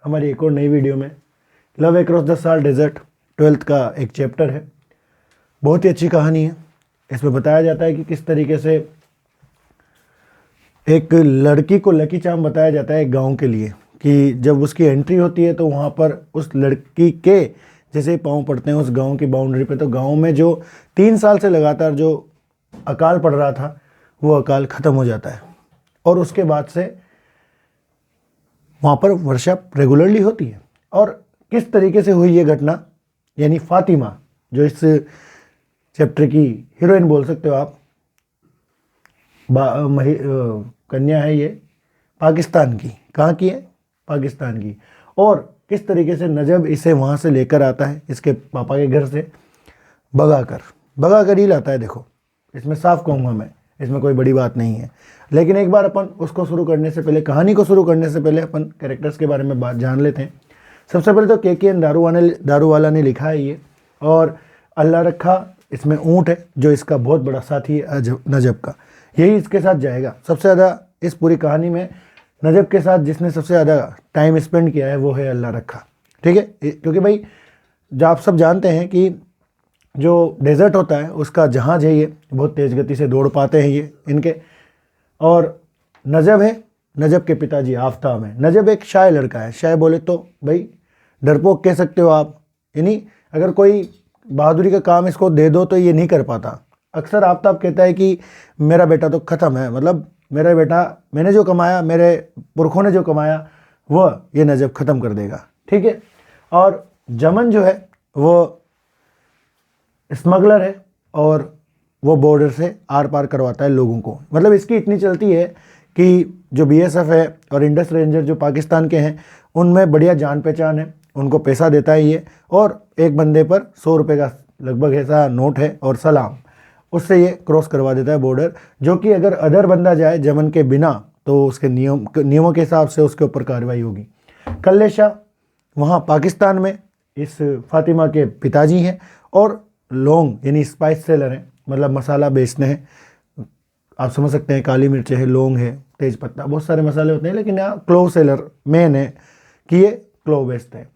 हमारी एक और नई वीडियो में। Love across the salt desert 12th का एक चैप्टर है। बहुत ही अच्छी कहानी है। इसमें बताया जाता है कि किस तरीके से एक लड़की को लकी चार्म बताया जाता है एक गांव के लिए, कि जब उसकी एंट्री होती है तो वहाँ पर उस लड़की के जैसे ही पाँव पड़ते हैं उस गांव की बाउंड्री पे, तो गांव में जो 3 साल से लगातार जो अकाल पड़ रहा था वो अकाल ख़त्म हो जाता है और उसके बाद से वहाँ पर वर्षा रेगुलरली होती है। और किस तरीके से हुई ये घटना, यानी फातिमा जो इस चैप्टर की हीरोइन बोल सकते हो आप, कन्या है ये, पाकिस्तान की। कहाँ की है? पाकिस्तान की। और किस तरीके से नजब इसे वहाँ से लेकर आता है इसके पापा के घर से भगा कर ही लाता है। देखो इसमें साफ कहूँगा मैं, इसमें कोई बड़ी बात नहीं है। लेकिन एक बार अपन उसको शुरू करने से पहले, कहानी को शुरू करने से पहले अपन कैरेक्टर्स के बारे में बात जान लेते हैं। सबसे पहले तो KKN दारूवाला ने लिखा है ये, और अल्लाह रखा इसमें ऊँट है जो इसका बहुत बड़ा साथी है नजब का। यही इसके साथ जाएगा। सबसे ज़्यादा इस पूरी कहानी में नजब के साथ जिसने सबसे ज़्यादा टाइम स्पेंड किया है वो है अल्लाह रखा। ठीक है, क्योंकि भाई जो आप सब जानते हैं कि जो डेजर्ट होता है उसका जहाज है, ये बहुत तेज़ गति से दौड़ पाते हैं ये इनके। और नजब है, नजब के पिताजी आफ्ताब हैं। नजब एक शाय लड़का है। शाय बोले तो भाई डरपोक कह सकते हो आप, यानी अगर कोई बहादुरी का काम इसको दे दो तो ये नहीं कर पाता। अक्सर आफ्ताब कहता है कि मेरा बेटा तो ख़त्म है, मतलब मेरा बेटा, मैंने जो कमाया, मेरे पुरखों ने जो कमाया वह ये नजब ख़त्म कर देगा। ठीक है। और जमन जो है वो स्मगलर है और वो बॉर्डर से आर पार करवाता है लोगों को। मतलब इसकी इतनी चलती है कि जो BSF है और इंडस रेंजर जो पाकिस्तान के हैं उनमें बढ़िया जान पहचान है, उनको पैसा देता है ये। और एक बंदे पर 100 रुपये का लगभग ऐसा नोट है और सलाम, उससे ये क्रॉस करवा देता है बॉर्डर। जो कि अगर अदर बंदा जाए जमन के बिना तो उसके नियमों के हिसाब से उसके ऊपर कार्रवाई होगी। कल्लेशा वहाँ पाकिस्तान में इस फातिमा के पिताजी हैं और लौंग यानी स्पाइस सेलर हैं, मतलब मसाला बेचते हैं। आप समझ सकते हैं, काली मिर्च है, लौंग है, तेज पत्ता, बहुत सारे मसाले होते हैं, लेकिन यहाँ क्लोव सेलर मेन है कि ये क्लोव बेचते हैं।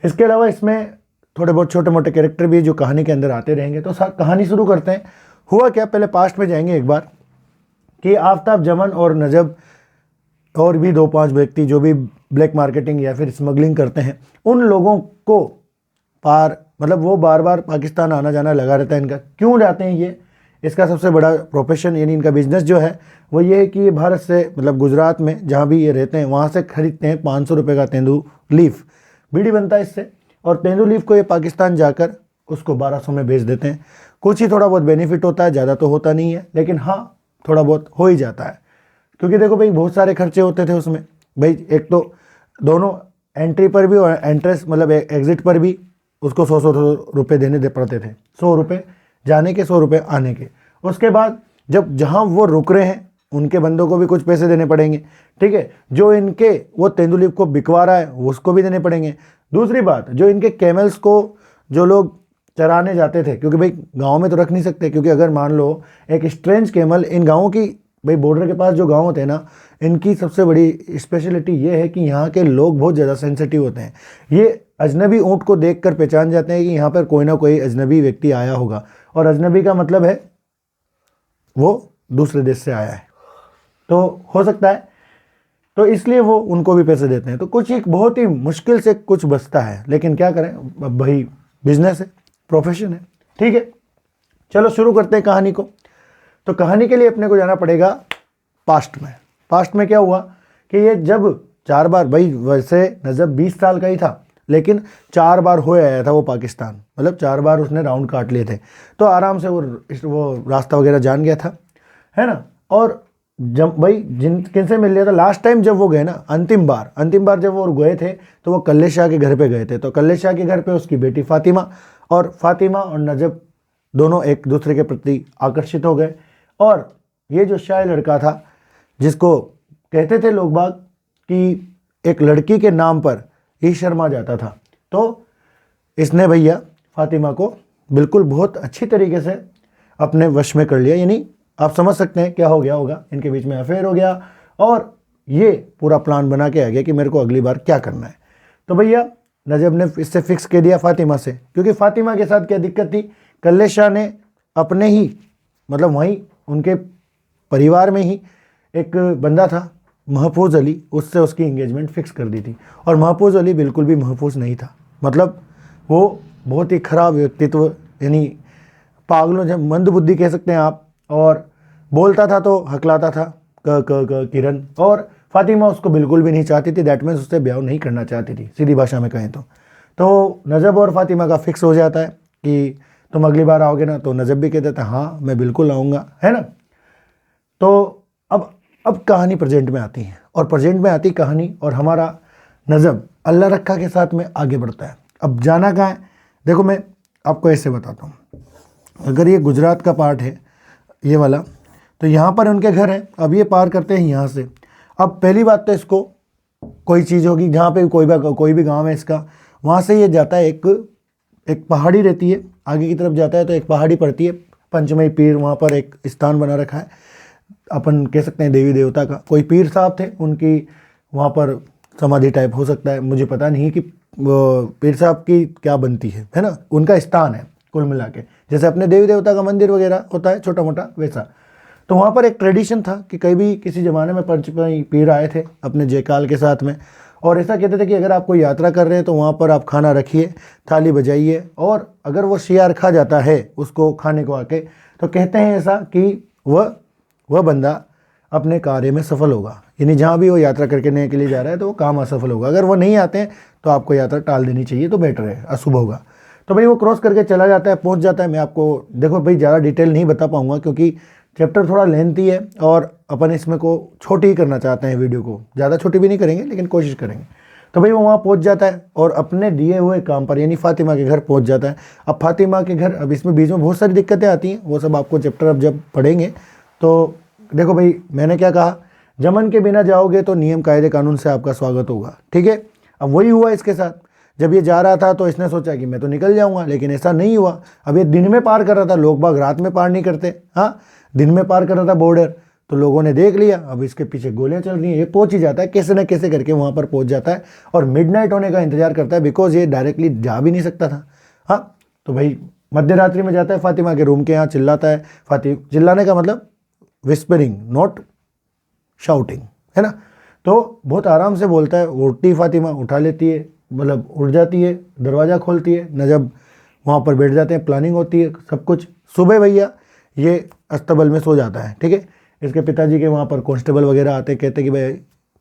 इसके अलावा इसमें थोड़े बहुत छोटे मोटे कैरेक्टर भी जो कहानी के अंदर आते रहेंगे। तो कहानी शुरू करते हैं। हुआ क्या, पहले पास्ट में जाएंगे एक बार, कि आफ्ताब, जमन और नजब और भी 2-5 व्यक्ति जो भी ब्लैक मार्केटिंग या फिर स्मगलिंग करते हैं, उन लोगों को पार, मतलब वो बार बार पाकिस्तान आना जाना लगा रहता है इनका। क्यों जाते हैं ये? इसका सबसे बड़ा प्रोफेशन यानी इनका बिजनेस जो है वो ये है कि ये भारत से, मतलब गुजरात में जहाँ भी ये रहते हैं वहाँ से खरीदते हैं 500 रुपये का तेंदू लीफ, बीड़ी बनता है इससे। और तेंदू लीफ को ये पाकिस्तान जाकर उसको 1200 में बेच देते हैं। कुछ ही थोड़ा बहुत बेनिफिट होता है, ज़्यादा तो होता नहीं है, लेकिन हाँ थोड़ा बहुत हो ही जाता है। क्योंकि देखो भाई बहुत सारे खर्चे होते थे उसमें। भाई एक तो दोनों एंट्री पर भी और एंट्रेंस मतलब एग्जिट पर भी उसको 100 रुपये देने पड़ते थे। 100 रुपये जाने के, 100 रुपये आने के। उसके बाद जब जहाँ वो रुक रहे हैं उनके बंदों को भी कुछ पैसे देने पड़ेंगे। ठीक है, जो इनके वो तेंदुलीफ को बिकवा रहा है उसको भी देने पड़ेंगे। दूसरी बात, जो इनके कैमल्स को जो लोग चराने जाते थे, क्योंकि भाई गांव में तो रख नहीं सकते, क्योंकि अगर मान लो एक स्ट्रेंज कैमल इन गाँवों की, भाई बॉर्डर के पास जो गांव होते हैं ना, इनकी सबसे बड़ी स्पेशलिटी ये है कि यहाँ के लोग बहुत ज़्यादा सेंसिटिव होते हैं। ये अजनबी ऊँट को देखकर पहचान जाते हैं कि यहाँ पर कोई ना कोई अजनबी व्यक्ति आया होगा, और अजनबी का मतलब है वो दूसरे देश से आया है, तो हो सकता है, तो इसलिए वो उनको भी पैसे देते हैं। तो कुछ एक बहुत ही मुश्किल से कुछ बचता है, लेकिन क्या करें, अब भाई बिजनेस है, प्रोफेशन है। ठीक है, चलो शुरू करते हैं कहानी को। तो कहानी के लिए अपने को जाना पड़ेगा पास्ट में। पास्ट में क्या हुआ कि ये जब 4 बार, भाई वैसे नजब 20 साल का ही था, लेकिन 4 बार हो आया था वो पाकिस्तान, मतलब 4 बार उसने राउंड काट लिए थे, तो आराम से वो रास्ता वगैरह जान गया था, है ना। और जब भाई किन से मिल लिया था लास्ट टाइम जब वो गए ना, अंतिम बार जब वो गए थे तो वो कल्ले शाह के घर पे गए थे। तो कल्ले शाह के घर पे उसकी बेटी फातिमा और नजब दोनों एक दूसरे के प्रति आकर्षित हो गए। और ये जो शाय लड़का था, जिसको कहते थे लोग बाग कि एक लड़की के नाम पर ही शर्मा जाता था, तो इसने भैया फातिमा को बिल्कुल बहुत अच्छी तरीके से अपने वश में कर लिया। यानी आप समझ सकते हैं क्या हो गया होगा, इनके बीच में अफेयर हो गया और ये पूरा प्लान बना के आ गया कि मेरे को अगली बार क्या करना है। तो भैया नजब ने इससे फिक्स कर दिया फातिमा से, क्योंकि फातिमा के साथ क्या दिक्कत थी, कल्ले शाह ने अपने ही मतलब वहीं उनके परिवार में ही एक बंदा था महफूज अली, उससे उसकी एंगेजमेंट फिक्स कर दी थी। और महफूज अली बिल्कुल भी महफूज नहीं था, मतलब वो बहुत ही खराब व्यक्तित्व, यानी पागलों से मंद बुद्धि कह सकते हैं आप, और बोलता था तो हकलाता था क किरण, और फातिमा उसको बिल्कुल भी नहीं चाहती थी, दैट मीन्स उससे ब्याह नहीं करना चाहती थी, सीधी भाषा में कहें तो नजब और फातिमा का फिक्स हो जाता है कि तुम अगली बार आओगे ना, तो नजब भी कह देता है हाँ मैं बिल्कुल आऊँगा, है ना। तो अब कहानी प्रेजेंट में आती है, और प्रेजेंट में आती कहानी और हमारा नजब अल्लाह रखा के साथ में आगे बढ़ता है। अब जाना कहाँ है, देखो मैं आपको ऐसे बताता हूँ, अगर ये गुजरात का पार्ट है ये वाला, तो यहाँ पर उनके घर है, अब ये पार करते हैं यहाँ से। अब पहली बात तो इसको कोई चीज़ होगी जहाँ पे कोई भी गांव है इसका, वहाँ से ये जाता है, एक पहाड़ी रहती है आगे की तरफ जाता है, तो एक पहाड़ी पड़ती है, पंचमई पीर वहाँ पर एक स्थान बना रखा है, अपन कह सकते हैं देवी देवता का, कोई पीर साहब थे उनकी वहाँ पर समाधि टाइप हो सकता है, मुझे पता नहीं कि पीर साहब की क्या बनती है ना, उनका स्थान है कुल मिला के, जैसे अपने देवी देवता का मंदिर वगैरह होता है छोटा मोटा वैसा। तो वहाँ पर एक ट्रेडिशन था कि कभी किसी ज़माने में पंचमई पीर आए थे अपने जयकाल के साथ में, और ऐसा कहते थे कि अगर आप कोई यात्रा कर रहे हैं तो वहाँ पर आप खाना रखिए, थाली बजाइए, और अगर वो शियार खा जाता है उसको खाने को आके, तो कहते हैं ऐसा कि वह बंदा अपने कार्य में सफल होगा, यानी जहाँ भी वो यात्रा करके नए के लिए जा रहा है तो वो काम असफल होगा, अगर वो नहीं आते हैं तो आपको यात्रा टाल देनी चाहिए, तो बेटर है, अशुभ होगा। तो भाई वो क्रॉस करके चला जाता है, पहुँच जाता है। मैं आपको देखो भाई ज़्यादा डिटेल नहीं बता पाऊँगा क्योंकि चैप्टर थोड़ा लेंथी है, और अपन इसमें को छोटी ही करना चाहते हैं, वीडियो को ज़्यादा छोटी भी नहीं करेंगे लेकिन कोशिश करेंगे। तो भाई वो वहाँ पहुँच जाता है और अपने दिए हुए काम पर यानी फातिमा के घर पहुँच जाता है। अब फातिमा के घर, अब इसमें बीच में बहुत सारी दिक्कतें आती हैं, वो सब आपको चैप्टर अब जब पढ़ेंगे तो देखो भाई मैंने क्या कहा, जमन के बिना जाओगे तो नियम कायदे कानून से आपका स्वागत होगा, ठीक है। अब वही हुआ इसके साथ, जब ये जा रहा था तो इसने सोचा कि मैं तो निकल जाऊंगा, लेकिन ऐसा नहीं हुआ। अब ये दिन में पार कर रहा था, लोग बाग रात में पार नहीं करते, हाँ दिन में पार कर रहा था बॉर्डर, तो लोगों ने देख लिया, अब इसके पीछे गोलियां चल रही हैं, ये पहुंच ही जाता है कैसे न कैसे करके, वहां पर पहुंच जाता है और मिडनाइट होने का इंतजार करता है, बिकॉज ये डायरेक्टली जा भी नहीं सकता था। हाँ तो भाई मध्य रात्रि में जाता है फातिमा के रूम के यहाँ, चिल्लाता है, चिल्लाने का मतलब विस्परिंग नॉट शाउटिंग, है ना। तो बहुत आराम से बोलता है, उठती फातिमा, उठा लेती है, मतलब उठ जाती है, दरवाज़ा खोलती है, नजब वहाँ पर बैठ जाते हैं, प्लानिंग होती है सब कुछ। सुबह भैया ये अस्तबल में सो जाता है, ठीक है। इसके पिताजी के वहाँ पर कांस्टेबल वगैरह आते, कहते कि भाई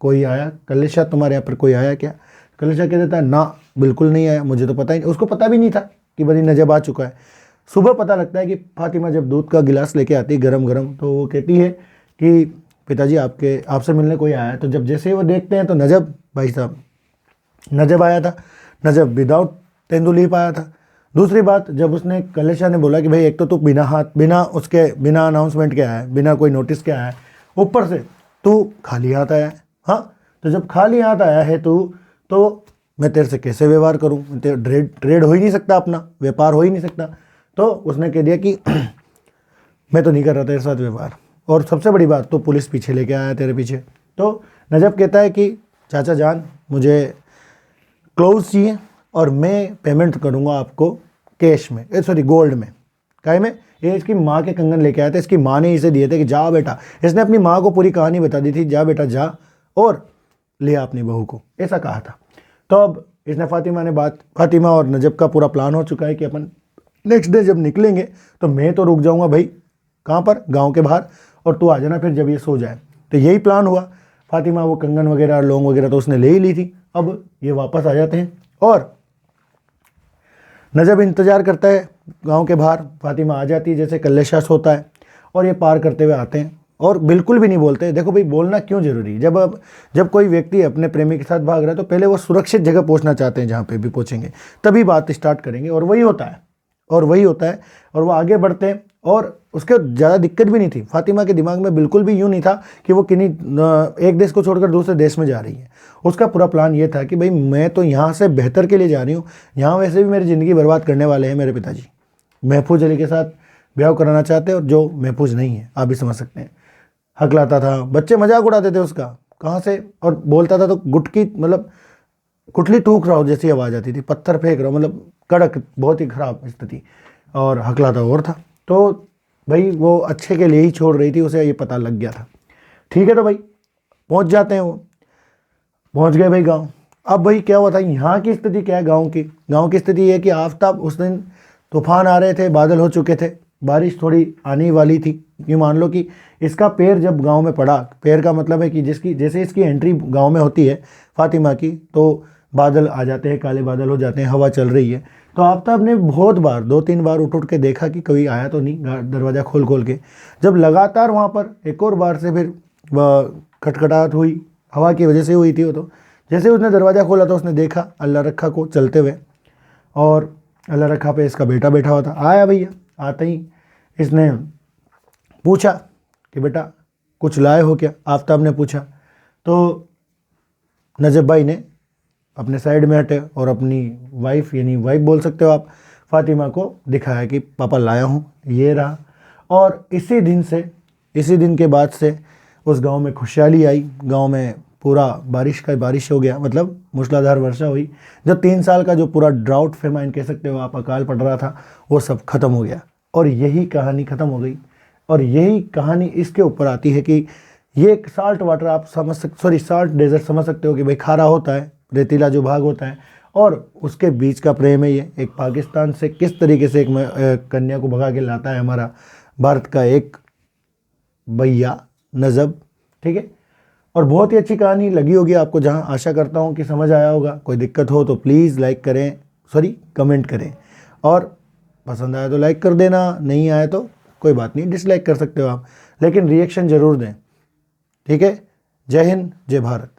कोई आया, कल्ले शाह तुम्हारे यहाँ पर कोई आया क्या। कल्ले शाह कह देता है ना बिल्कुल नहीं आया, मुझे तो पता ही नहीं, उसको पता भी नहीं था कि भाई नजब आ चुका है। सुबह पता लगता है कि फातिमा जब दूध का गिलास लेके आती है गरम गरम, तो वो कहती है कि पिताजी आपसे मिलने कोई आया है। तो जब जैसे ही वो देखते हैं तो नजब, भाई साहब नजब आया था, नजब विदाउट तेंदुलीप आया था। दूसरी बात, जब उसने कल्ले शाह ने बोला कि भाई एक तो तू बिना अनाउंसमेंट के आया है, बिना कोई नोटिस के आया है, ऊपर से तू खाली हाथ आया है। हाँ तो जब खाली हाथ आया है तू, तो मैं तेरे से कैसे व्यवहार करूँ, ट्रेड हो ही नहीं सकता, अपना व्यापार हो ही नहीं सकता। तो उसने कह दिया कि मैं तो नहीं कर रहा तेरे साथ व्यवहार, और सबसे बड़ी बात तो पुलिस पीछे लेके आया तेरे पीछे। तो नजब कहता है कि चाचा जान मुझे क्लोज चाहिए और मैं पेमेंट करूंगा आपको कैश में, सॉरी गोल्ड में। काहे में, ये इसकी माँ के कंगन लेके आया था, इसकी माँ ने इसे दिए थे कि जा बेटा, इसने अपनी माँ को पूरी कहानी बता दी थी, जा बेटा जा और ले अपनी बहू को, ऐसा कहा था। तो अब इसने फातिमा और नजब का पूरा प्लान हो चुका है कि अपन नेक्स्ट डे जब निकलेंगे तो मैं तो रुक जाऊंगा भाई, कहाँ पर, गांव के बाहर, और तू आ जाना फिर जब ये सो जाए। तो यही प्लान हुआ। फातिमा वो कंगन वगैरह लौंग वगैरह तो उसने ले ही ली थी। अब ये वापस आ जाते हैं और नजब इंतज़ार करता है गांव के बाहर, फातिमा आ जाती है जैसे कल्ले शाह सोता है, और ये पार करते हुए आते हैं और बिल्कुल भी नहीं बोलते। देखो भाई बोलना क्यों जरूरी, जब कोई व्यक्ति अपने प्रेमी के साथ भाग रहा है तो पहले वो सुरक्षित जगह पहुंचना चाहते हैं, जहाँ पे भी पहुंचेंगे तभी बात स्टार्ट करेंगे, और वही होता है और वो आगे बढ़ते हैं। और उसके ज़्यादा दिक्कत भी नहीं थी, फातिमा के दिमाग में बिल्कुल भी यूँ नहीं था कि वो किन्हीं एक देश को छोड़कर दूसरे देश में जा रही है। उसका पूरा प्लान ये था कि भाई मैं तो यहाँ से बेहतर के लिए जा रही हूँ, यहाँ वैसे भी मेरी ज़िंदगी बर्बाद करने वाले हैं मेरे पिताजी, महफूज अली के साथ ब्याह कराना चाहते हैं, और जो महफूज नहीं है आप भी समझ सकते हैं। हकलाता था, बच्चे मजाक उड़ाते थे उसका, कहाँ से, और बोलता था तो गुटकी मतलब गुठली ठोक रहा हो जैसी आवाज़ आती थी, पत्थर फेंक रहा हो, मतलब कड़क, बहुत ही खराब स्थिति, और हकलाता और था। तो भाई वो अच्छे के लिए ही छोड़ रही थी, उसे ये पता लग गया था। ठीक है, तो भाई पहुंच जाते हैं, वो पहुंच गए भाई गांव। अब भाई क्या हुआ था, यहाँ की स्थिति क्या है, गांव की स्थिति ये है कि आफताब उस दिन तूफान आ रहे थे, बादल हो चुके थे, बारिश थोड़ी आने वाली थी। ये मान लो कि इसका पैर जब गांव में पड़ा, पैर का मतलब है कि जिसकी जैसे इसकी एंट्री गांव में होती है फातिमा की, तो बादल आ जाते हैं, काले बादल हो जाते हैं, हवा चल रही है। तो आफताब ने बहुत बार, 2-3 बार उठ उठ के देखा कि कोई आया तो नहीं, दरवाज़ा खोल खोल के। जब लगातार वहाँ पर एक और बार से फिर खटखटाहट हुई, हवा की वजह से हुई थी वो, तो जैसे उसने दरवाज़ा खोला तो उसने देखा अल्लाह रखा को चलते हुए, और अल्लाह रखा पे इसका बेटा बैठा हुआ था। आया भैया, आते ही इसने पूछा कि बेटा कुछ लाए हो क्या, आफताब ने पूछा। तो नजब भाई ने अपने साइड में हटे और अपनी वाइफ, यानी वाइफ बोल सकते हो आप, फातिमा को दिखाया कि पापा लाया हूँ, ये रहा। और इसी दिन के बाद से उस गांव में खुशहाली आई, गांव में पूरा बारिश हो गया, मतलब मूसलाधार वर्षा हुई। जो 3 साल का जो पूरा ड्राउट फेमाइन कह सकते हो आप, अकाल पड़ रहा था, वो सब खत्म हो गया। और यही कहानी खत्म हो गई। और यही कहानी इसके ऊपर आती है कि ये एक साल्ट वाटर आप समझ सकते, साल्ट डेजर्ट समझ सकते हो कि भाई खारा होता है, रेतीला जो भाग होता है, और उसके बीच का प्रेम है ये। एक पाकिस्तान से किस तरीके से एक कन्या को भगा के लाता है हमारा भारत का एक भैया नजब। ठीक है, और बहुत ही अच्छी कहानी लगी होगी आपको, जहां आशा करता हूं कि समझ आया होगा। कोई दिक्कत हो तो प्लीज़ लाइक करें, कमेंट करें, और पसंद आया तो लाइक कर देना, नहीं आया तो कोई बात नहीं, डिसलाइक कर सकते हो आप, लेकिन रिएक्शन ज़रूर दें। ठीक है, जय हिंद, जय भारत।